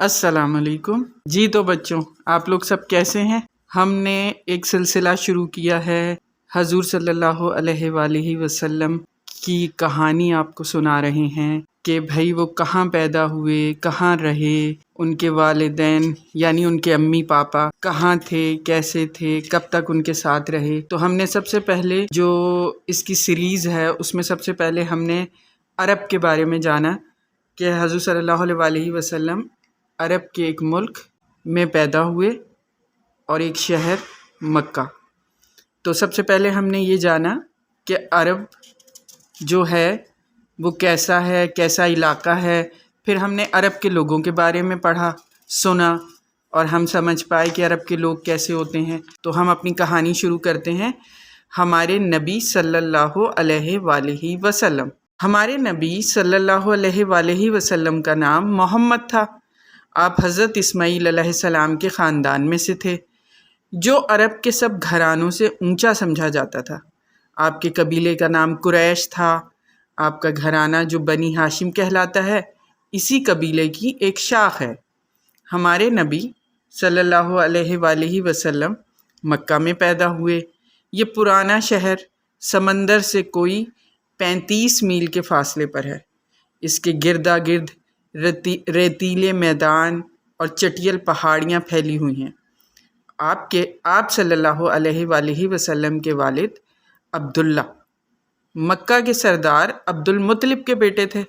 السلام علیکم جی۔ تو بچوں، آپ لوگ سب کیسے ہیں؟ ہم نے ایک سلسلہ شروع کیا ہے، حضور صلی اللہ علیہ وآلہ وسلم کی کہانی آپ کو سنا رہے ہیں کہ بھائی وہ کہاں پیدا ہوئے، کہاں رہے، ان کے والدین یعنی ان کے امی پاپا کہاں تھے، کیسے تھے، کب تک ان کے ساتھ رہے۔ تو ہم نے سب سے پہلے جو اس کی سیریز ہے اس میں سب سے پہلے ہم نے عرب کے بارے میں جانا کہ حضور صلی اللہ علیہ وآلہ وسلم عرب کے ایک ملک میں پیدا ہوئے اور ایک شہر مکہ۔ تو سب سے پہلے ہم نے یہ جانا کہ عرب جو ہے وہ کیسا ہے، کیسا علاقہ ہے۔ پھر ہم نے عرب کے لوگوں کے بارے میں پڑھا، سنا، اور ہم سمجھ پائے کہ عرب کے لوگ کیسے ہوتے ہیں۔ تو ہم اپنی کہانی شروع کرتے ہیں۔ ہمارے نبی صلی اللہ علیہ وآلہ وسلم، ہمارے نبی صلی اللہ علیہ وآلہ وسلم کا نام محمد تھا۔ آپ حضرت اسماعیل علیہ السلام کے خاندان میں سے تھے، جو عرب کے سب گھرانوں سے اونچا سمجھا جاتا تھا۔ آپ کے قبیلے کا نام قریش تھا۔ آپ کا گھرانہ جو بنی ہاشم کہلاتا ہے، اسی قبیلے کی ایک شاخ ہے۔ ہمارے نبی صلی اللہ علیہ وآلہ وسلم مکہ میں پیدا ہوئے۔ یہ پرانا شہر سمندر سے کوئی 35 میل کے فاصلے پر ہے۔ اس کے گردا گرد ریتیلے میدان اور چٹیل پہاڑیاں پھیلی ہوئی ہیں۔ آپ صلی اللہ علیہ وآلہ وسلم کے والد عبداللہ مکہ کے سردار عبد المطلب کے بیٹے تھے۔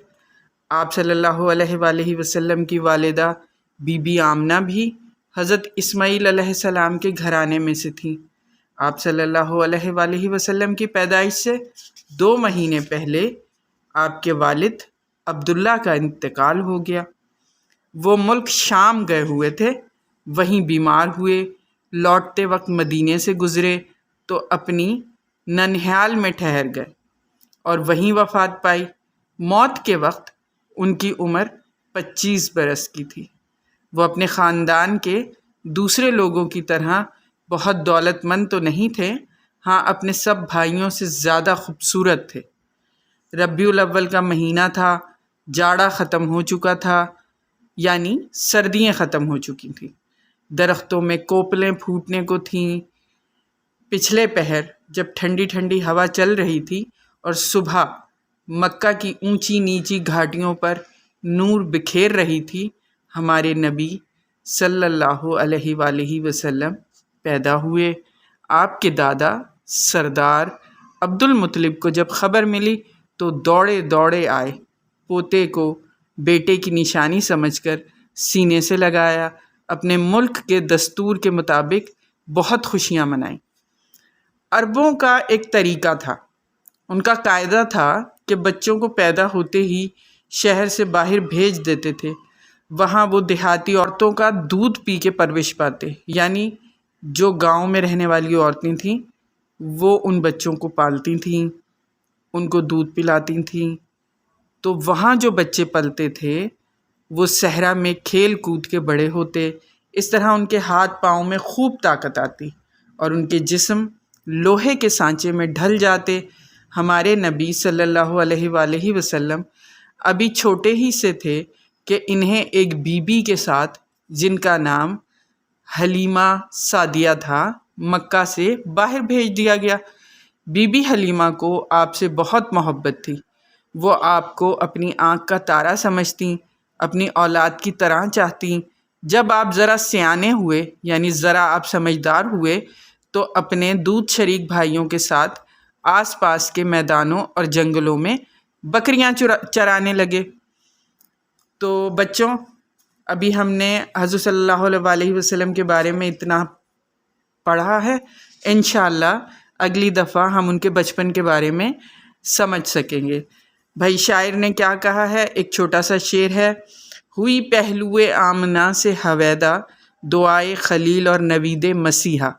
آپ صلی اللہ علیہ وآلہ وسلم کی والدہ بی بی آمنہ بھی حضرت اسماعیل علیہ السلام کے گھرانے میں سے تھیں۔ آپ صلی اللہ علیہ وآلہ وسلم کی پیدائش سے 2 مہینے پہلے آپ کے والد عبداللہ کا انتقال ہو گیا۔ وہ ملک شام گئے ہوئے تھے، وہیں بیمار ہوئے۔ لوٹتے وقت مدینے سے گزرے تو اپنی ننہال میں ٹھہر گئے اور وہیں وفات پائی۔ موت کے وقت ان کی عمر 25 برس کی تھی۔ وہ اپنے خاندان کے دوسرے لوگوں کی طرح بہت دولت مند تو نہیں تھے، ہاں اپنے سب بھائیوں سے زیادہ خوبصورت تھے۔ ربیع الاول کا مہینہ تھا، جاڑا ختم ہو چکا تھا، یعنی سردیاں ختم ہو چکی تھیں۔ درختوں میں کوپلیں پھوٹنے کو تھیں۔ پچھلے پہر جب ٹھنڈی ٹھنڈی ہوا چل رہی تھی اور صبح مکہ کی اونچی نیچی گھاٹیوں پر نور بکھیر رہی تھی، ہمارے نبی صلی اللہ علیہ وآلہ وسلم پیدا ہوئے۔ آپ کے دادا سردار عبد المطلب کو جب خبر ملی تو دوڑے دوڑے آئے، پوتے کو بیٹے کی نشانی سمجھ کر سینے سے لگایا، اپنے ملک کے دستور کے مطابق بہت خوشیاں منائیں۔ عربوں کا ایک طریقہ تھا، ان کا قاعدہ تھا کہ بچوں کو پیدا ہوتے ہی شہر سے باہر بھیج دیتے تھے۔ وہاں وہ دیہاتی عورتوں کا دودھ پی کے پرورش پاتے، یعنی جو گاؤں میں رہنے والی عورتیں تھیں وہ ان بچوں کو پالتی تھیں، ان کو دودھ پلاتی تھیں۔ تو وہاں جو بچے پلتے تھے وہ صحرا میں کھیل کود کے بڑے ہوتے۔ اس طرح ان کے ہاتھ پاؤں میں خوب طاقت آتی اور ان کے جسم لوہے کے سانچے میں ڈھل جاتے۔ ہمارے نبی صلی اللہ علیہ وآلہ وسلم ابھی چھوٹے ہی سے تھے کہ انہیں ایک بی بی کے ساتھ، جن کا نام حلیمہ سعدیہ تھا، مکہ سے باہر بھیج دیا گیا۔ بی بی حلیمہ کو آپ سے بہت محبت تھی۔ وہ آپ کو اپنی آنکھ کا تارا سمجھتیں، اپنی اولاد کی طرح چاہتیں۔ جب آپ ذرا سیانے ہوئے، یعنی ذرا آپ سمجھدار ہوئے، تو اپنے دودھ شریک بھائیوں کے ساتھ آس پاس کے میدانوں اور جنگلوں میں بکریاں چرانے لگے۔ تو بچوں، ابھی ہم نے حضرت صلی اللہ علیہ وآلہ وسلم کے بارے میں اتنا پڑھا ہے، انشاءاللہ اگلی دفعہ ہم ان کے بچپن کے بارے میں سمجھ سکیں گے۔ بھائی شاعر نے کیا کہا ہے، ایک چھوٹا سا شعر ہے: ہوئی پہلوئے آمنہ سے ہویدا، دعائے خلیل اور نوید مسیحا۔